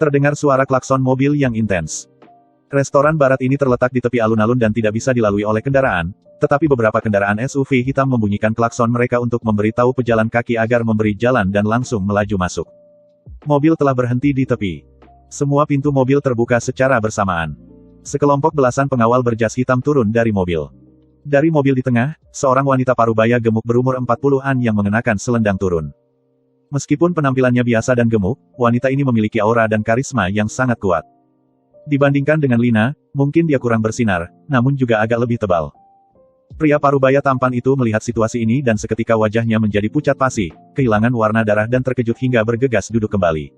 Terdengar suara klakson mobil yang intens. Restoran barat ini terletak di tepi alun-alun dan tidak bisa dilalui oleh kendaraan, tetapi beberapa kendaraan SUV hitam membunyikan klakson mereka untuk memberitahu pejalan kaki agar memberi jalan dan langsung melaju masuk. Mobil telah berhenti di tepi. Semua pintu mobil terbuka secara bersamaan. Sekelompok belasan pengawal berjas hitam turun dari mobil. Dari mobil di tengah, seorang wanita parubaya gemuk berumur 40-an yang mengenakan selendang turun. Meskipun penampilannya biasa dan gemuk, wanita ini memiliki aura dan karisma yang sangat kuat. Dibandingkan dengan Lina, mungkin dia kurang bersinar, namun juga agak lebih tebal. Pria parubaya tampan itu melihat situasi ini dan seketika wajahnya menjadi pucat pasi, kehilangan warna darah dan terkejut hingga bergegas duduk kembali.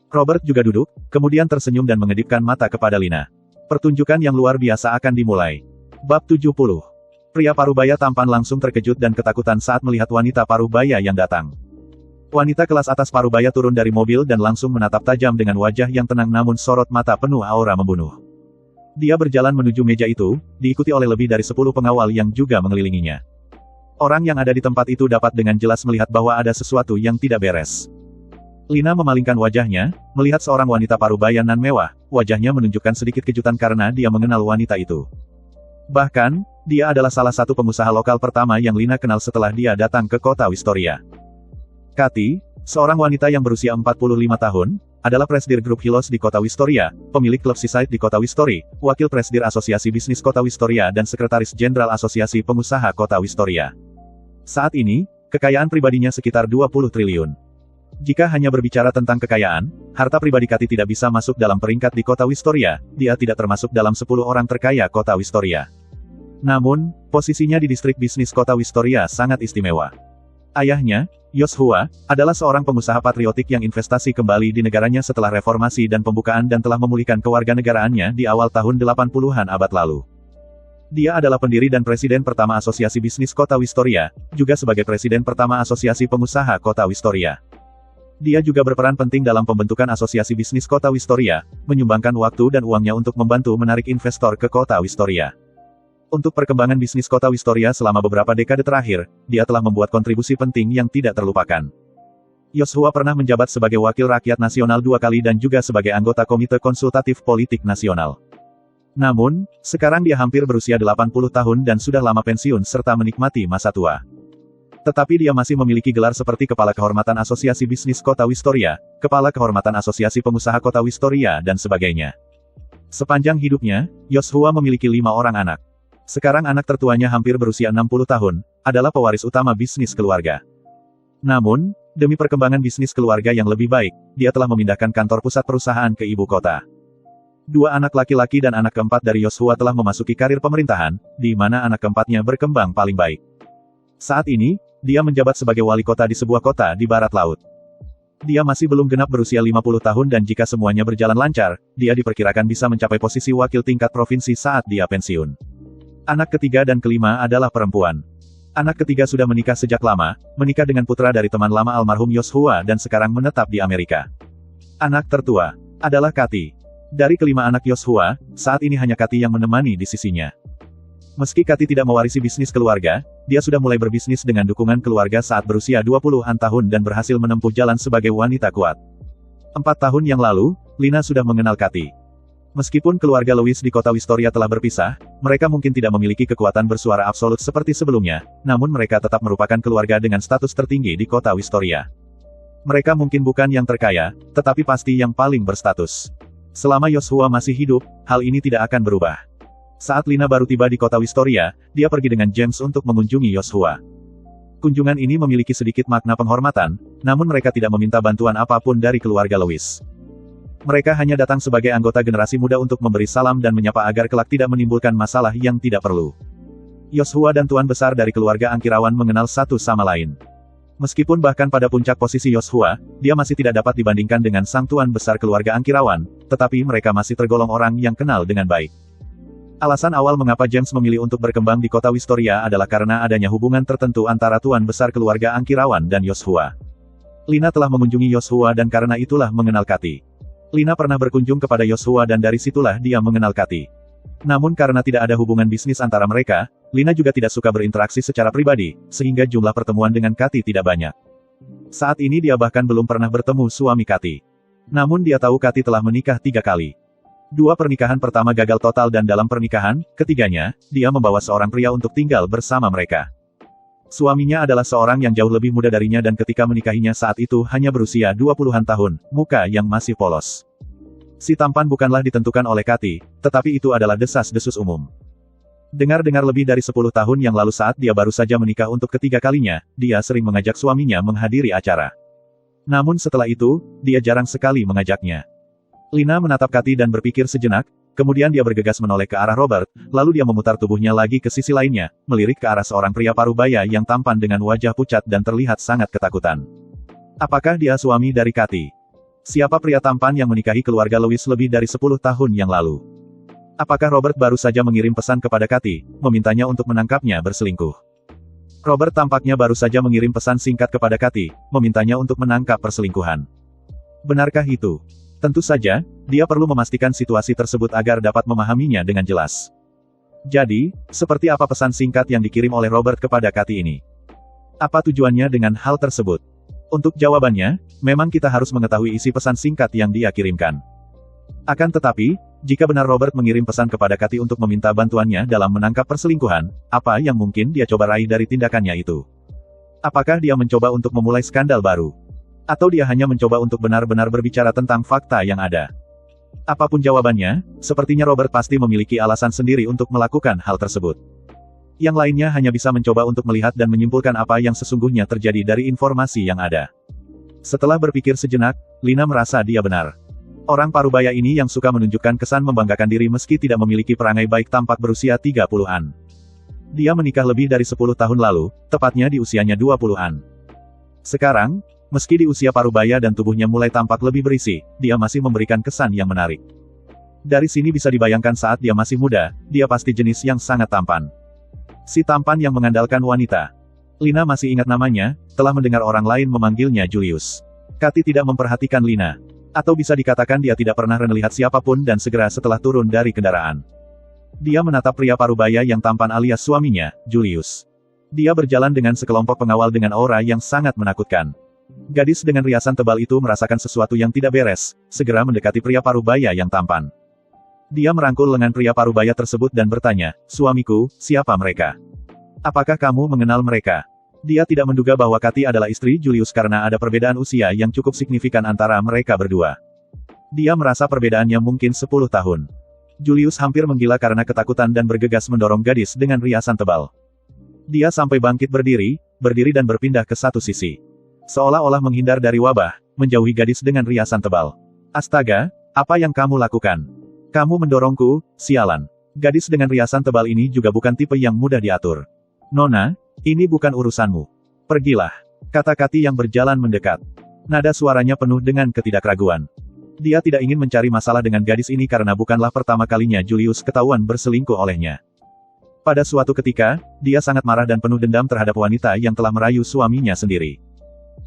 Robert juga duduk, kemudian tersenyum dan mengedipkan mata kepada Lina. Pertunjukan yang luar biasa akan dimulai. Bab 70. Pria parubaya tampan langsung terkejut dan ketakutan saat melihat wanita parubaya yang datang. Wanita kelas atas parubaya turun dari mobil dan langsung menatap tajam dengan wajah yang tenang namun sorot mata penuh aura membunuh. Dia berjalan menuju meja itu, diikuti oleh lebih dari 10 pengawal yang juga mengelilinginya. Orang yang ada di tempat itu dapat dengan jelas melihat bahwa ada sesuatu yang tidak beres. Lina memalingkan wajahnya, melihat seorang wanita parubaya nan mewah, wajahnya menunjukkan sedikit kejutan karena dia mengenal wanita itu. Bahkan, dia adalah salah satu pengusaha lokal pertama yang Lina kenal setelah dia datang ke kota Wistoria. Kathy, seorang wanita yang berusia 45 tahun, adalah presidir grup Hilos di kota Wistoria, pemilik klub Seaside di kota Wistoria, wakil presidir Asosiasi Bisnis Kota Wistoria dan sekretaris jenderal Asosiasi Pengusaha Kota Wistoria. Saat ini, kekayaan pribadinya sekitar 20 triliun. Jika hanya berbicara tentang kekayaan, harta pribadi Kathy tidak bisa masuk dalam peringkat di kota Wistoria, dia tidak termasuk dalam 10 orang terkaya kota Wistoria. Namun, posisinya di distrik bisnis kota Wistoria sangat istimewa. Ayahnya, Yoshua, adalah seorang pengusaha patriotik yang investasi kembali di negaranya setelah reformasi dan pembukaan dan telah memulihkan kewarganegaraannya di awal tahun 80-an abad lalu. Dia adalah pendiri dan presiden pertama Asosiasi Bisnis Kota Wistoria, juga sebagai presiden pertama Asosiasi Pengusaha Kota Wistoria. Dia juga berperan penting dalam pembentukan Asosiasi Bisnis Kota Wistoria, menyumbangkan waktu dan uangnya untuk membantu menarik investor ke kota Wistoria. Untuk perkembangan bisnis kota Wistoria selama beberapa dekade terakhir, dia telah membuat kontribusi penting yang tidak terlupakan. Yoshua pernah menjabat sebagai Wakil Rakyat Nasional 2 kali dan juga sebagai anggota Komite Konsultatif Politik Nasional. Namun, sekarang dia hampir berusia 80 tahun dan sudah lama pensiun serta menikmati masa tua. Tetapi dia masih memiliki gelar seperti Kepala Kehormatan Asosiasi Bisnis Kota Wistoria, Kepala Kehormatan Asosiasi Pengusaha Kota Wistoria dan sebagainya. Sepanjang hidupnya, Yoshua memiliki 5 orang anak. Sekarang anak tertuanya hampir berusia 60 tahun, adalah pewaris utama bisnis keluarga. Namun, demi perkembangan bisnis keluarga yang lebih baik, dia telah memindahkan kantor pusat perusahaan ke ibu kota. 2 anak laki-laki dan anak keempat dari Yoshua telah memasuki karir pemerintahan, di mana anak keempatnya berkembang paling baik. Saat ini, dia menjabat sebagai wali kota di sebuah kota di barat laut. Dia masih belum genap berusia 50 tahun dan jika semuanya berjalan lancar, dia diperkirakan bisa mencapai posisi wakil tingkat provinsi saat dia pensiun. Anak ketiga dan kelima adalah perempuan. Anak ketiga sudah menikah sejak lama, menikah dengan putra dari teman lama almarhum Yoshua dan sekarang menetap di Amerika. Anak tertua adalah Kathy. Dari kelima anak Yoshua, saat ini hanya Kathy yang menemani di sisinya. Meski Kathy tidak mewarisi bisnis keluarga, dia sudah mulai berbisnis dengan dukungan keluarga saat berusia 20-an tahun dan berhasil menempuh jalan sebagai wanita kuat. 4 tahun yang lalu, Lina sudah mengenal Kathy. Meskipun keluarga Lewis di kota Wistoria telah berpisah, mereka mungkin tidak memiliki kekuatan bersuara absolut seperti sebelumnya, namun mereka tetap merupakan keluarga dengan status tertinggi di kota Wistoria. Mereka mungkin bukan yang terkaya, tetapi pasti yang paling berstatus. Selama Yoshua masih hidup, hal ini tidak akan berubah. Saat Lina baru tiba di kota Wistoria, dia pergi dengan James untuk mengunjungi Yoshua. Kunjungan ini memiliki sedikit makna penghormatan, namun mereka tidak meminta bantuan apapun dari keluarga Lewis. Mereka hanya datang sebagai anggota generasi muda untuk memberi salam dan menyapa agar kelak tidak menimbulkan masalah yang tidak perlu. Yoshua dan tuan besar dari keluarga Angkirawan mengenal satu sama lain. Meskipun bahkan pada puncak posisi Yoshua, dia masih tidak dapat dibandingkan dengan sang tuan besar keluarga Angkirawan, tetapi mereka masih tergolong orang yang kenal dengan baik. Alasan awal mengapa James memilih untuk berkembang di kota Wistoria adalah karena adanya hubungan tertentu antara tuan besar keluarga Angkirawan dan Yoshua. Lina telah mengunjungi Yoshua dan karena itulah mengenal Kathy. Lina pernah berkunjung kepada Yoshua dan dari situlah dia mengenal Kathy. Namun karena tidak ada hubungan bisnis antara mereka, Lina juga tidak suka berinteraksi secara pribadi, sehingga jumlah pertemuan dengan Kathy tidak banyak. Saat ini dia bahkan belum pernah bertemu suami Kathy. Namun dia tahu Kathy telah menikah 3 kali. 2 pernikahan pertama gagal total dan dalam pernikahan ketiganya, dia membawa seorang pria untuk tinggal bersama mereka. Suaminya adalah seorang yang jauh lebih muda darinya dan ketika menikahinya saat itu hanya berusia 20-an tahun, muka yang masih polos. Si tampan bukanlah ditentukan oleh Kathy, tetapi itu adalah desas-desus umum. Dengar-dengar lebih dari 10 tahun yang lalu saat dia baru saja menikah untuk ketiga kalinya, dia sering mengajak suaminya menghadiri acara. Namun setelah itu, dia jarang sekali mengajaknya. Lina menatap Kathy dan berpikir sejenak, kemudian dia bergegas menoleh ke arah Robert, lalu dia memutar tubuhnya lagi ke sisi lainnya, melirik ke arah seorang pria parubaya yang tampan dengan wajah pucat dan terlihat sangat ketakutan. Apakah dia suami dari Kathy? Siapa pria tampan yang menikahi keluarga Lewis lebih dari 10 tahun yang lalu? Apakah Robert baru saja mengirim pesan kepada Kathy, memintanya untuk menangkapnya berselingkuh? Robert tampaknya baru saja mengirim pesan singkat kepada Kathy, memintanya untuk menangkap perselingkuhan. Benarkah itu? Tentu saja, dia perlu memastikan situasi tersebut agar dapat memahaminya dengan jelas. Jadi, seperti apa pesan singkat yang dikirim oleh Robert kepada Kathy ini? Apa tujuannya dengan hal tersebut? Untuk jawabannya, memang kita harus mengetahui isi pesan singkat yang dia kirimkan. Akan tetapi, jika benar Robert mengirim pesan kepada Kathy untuk meminta bantuannya dalam menangkap perselingkuhan, apa yang mungkin dia coba raih dari tindakannya itu? Apakah dia mencoba untuk memulai skandal baru? Atau dia hanya mencoba untuk benar-benar berbicara tentang fakta yang ada? Apapun jawabannya, sepertinya Robert pasti memiliki alasan sendiri untuk melakukan hal tersebut. Yang lainnya hanya bisa mencoba untuk melihat dan menyimpulkan apa yang sesungguhnya terjadi dari informasi yang ada. Setelah berpikir sejenak, Lina merasa dia benar. Orang parubaya ini yang suka menunjukkan kesan membanggakan diri meski tidak memiliki perangai baik tampak berusia 30-an. Dia menikah lebih dari 10 tahun lalu, tepatnya di usianya 20-an. Sekarang, meski di usia parubaya dan tubuhnya mulai tampak lebih berisi, dia masih memberikan kesan yang menarik. Dari sini bisa dibayangkan saat dia masih muda, dia pasti jenis yang sangat tampan. Si tampan yang mengandalkan wanita. Lina masih ingat namanya, telah mendengar orang lain memanggilnya Julius. Kathy tidak memperhatikan Lina. Atau bisa dikatakan dia tidak pernah melihat siapapun dan segera setelah turun dari kendaraan. Dia menatap pria parubaya yang tampan alias suaminya, Julius. Dia berjalan dengan sekelompok pengawal dengan aura yang sangat menakutkan. Gadis dengan riasan tebal itu merasakan sesuatu yang tidak beres, segera mendekati pria parubaya yang tampan. Dia merangkul lengan pria parubaya tersebut dan bertanya, "Suamiku, siapa mereka? Apakah kamu mengenal mereka?" Dia tidak menduga bahwa Kathy adalah istri Julius karena ada perbedaan usia yang cukup signifikan antara mereka berdua. Dia merasa perbedaannya mungkin 10 tahun. Julius hampir menggila karena ketakutan dan bergegas mendorong gadis dengan riasan tebal. Dia sampai bangkit berdiri dan berpindah ke satu sisi. Seolah-olah menghindar dari wabah, menjauhi gadis dengan riasan tebal. "Astaga, apa yang kamu lakukan? Kamu mendorongku, sialan." Gadis dengan riasan tebal ini juga bukan tipe yang mudah diatur. "Nona, ini bukan urusanmu. Pergilah," kata Kathy yang berjalan mendekat. Nada suaranya penuh dengan ketidakraguan. Dia tidak ingin mencari masalah dengan gadis ini karena bukanlah pertama kalinya Julius ketahuan berselingkuh olehnya. Pada suatu ketika, dia sangat marah dan penuh dendam terhadap wanita yang telah merayu suaminya sendiri.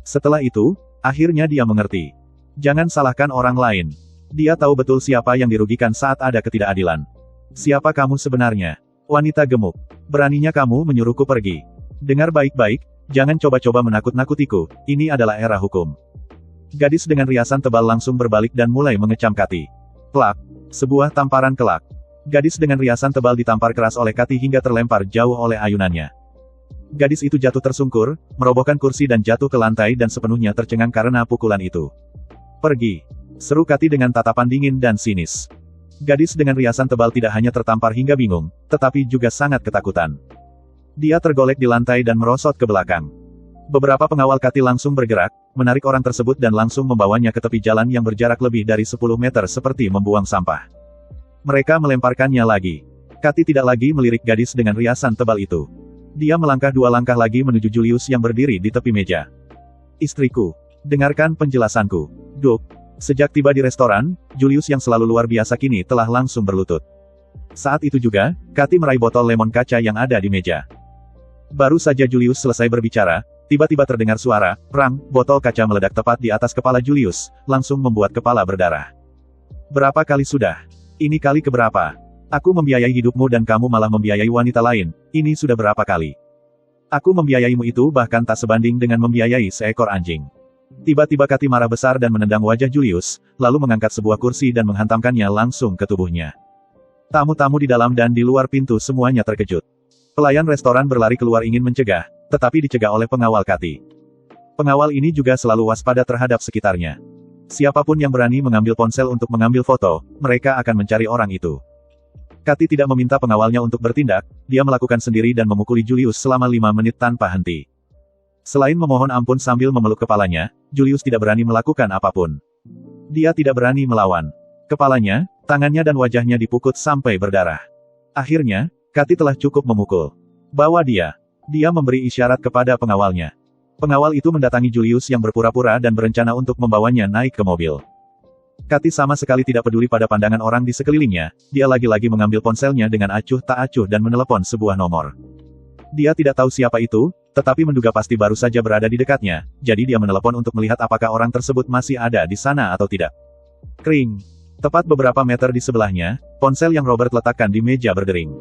Setelah itu, akhirnya dia mengerti. Jangan salahkan orang lain. Dia tahu betul siapa yang dirugikan saat ada ketidakadilan. "Siapa kamu sebenarnya? Wanita gemuk. Beraninya kamu menyuruhku pergi. Dengar baik-baik, jangan coba-coba menakut-nakutiku, ini adalah era hukum." Gadis dengan riasan tebal langsung berbalik dan mulai mengecam Kathy. Plak! Sebuah tamparan kelak. Gadis dengan riasan tebal ditampar keras oleh Kathy hingga terlempar jauh oleh ayunannya. Gadis itu jatuh tersungkur, merobohkan kursi dan jatuh ke lantai dan sepenuhnya tercengang karena pukulan itu. "Pergi!" seru Kathy dengan tatapan dingin dan sinis. Gadis dengan riasan tebal tidak hanya tertampar hingga bingung, tetapi juga sangat ketakutan. Dia tergolek di lantai dan merosot ke belakang. Beberapa pengawal Kathy langsung bergerak, menarik orang tersebut dan langsung membawanya ke tepi jalan yang berjarak lebih dari 10 meter seperti membuang sampah. Mereka melemparkannya lagi. Kathy tidak lagi melirik gadis dengan riasan tebal itu. Dia melangkah 2 langkah lagi menuju Julius yang berdiri di tepi meja. "Istriku, dengarkan penjelasanku." Duk. Sejak tiba di restoran, Julius yang selalu luar biasa kini telah langsung berlutut. Saat itu juga, Kathy meraih botol lemon kaca yang ada di meja. Baru saja Julius selesai berbicara, tiba-tiba terdengar suara, prang, botol kaca meledak tepat di atas kepala Julius, langsung membuat kepala berdarah. "Berapa kali sudah? Ini kali keberapa? Aku membiayai hidupmu dan kamu malah membiayai wanita lain, ini sudah berapa kali? Aku membiayaimu itu bahkan tak sebanding dengan membiayai seekor anjing." Tiba-tiba Kathy marah besar dan menendang wajah Julius, lalu mengangkat sebuah kursi dan menghantamkannya langsung ke tubuhnya. Tamu-tamu di dalam dan di luar pintu semuanya terkejut. Pelayan restoran berlari keluar ingin mencegah, tetapi dicegah oleh pengawal Kathy. Pengawal ini juga selalu waspada terhadap sekitarnya. Siapapun yang berani mengambil ponsel untuk mengambil foto, mereka akan mencari orang itu. Kathy tidak meminta pengawalnya untuk bertindak, dia melakukan sendiri dan memukuli Julius selama 5 menit tanpa henti. Selain memohon ampun sambil memeluk kepalanya, Julius tidak berani melakukan apapun. Dia tidak berani melawan. Kepalanya, tangannya dan wajahnya dipukul sampai berdarah. Akhirnya, Kathy telah cukup memukul. Bawa dia. Dia memberi isyarat kepada pengawalnya. Pengawal itu mendatangi Julius yang berpura-pura dan berencana untuk membawanya naik ke mobil. Kathy sama sekali tidak peduli pada pandangan orang di sekelilingnya, dia lagi-lagi mengambil ponselnya dengan acuh tak acuh dan menelepon sebuah nomor. Dia tidak tahu siapa itu, tetapi menduga pasti baru saja berada di dekatnya, jadi dia menelepon untuk melihat apakah orang tersebut masih ada di sana atau tidak. Kring. Tepat beberapa meter di sebelahnya, ponsel yang Robert letakkan di meja berdering.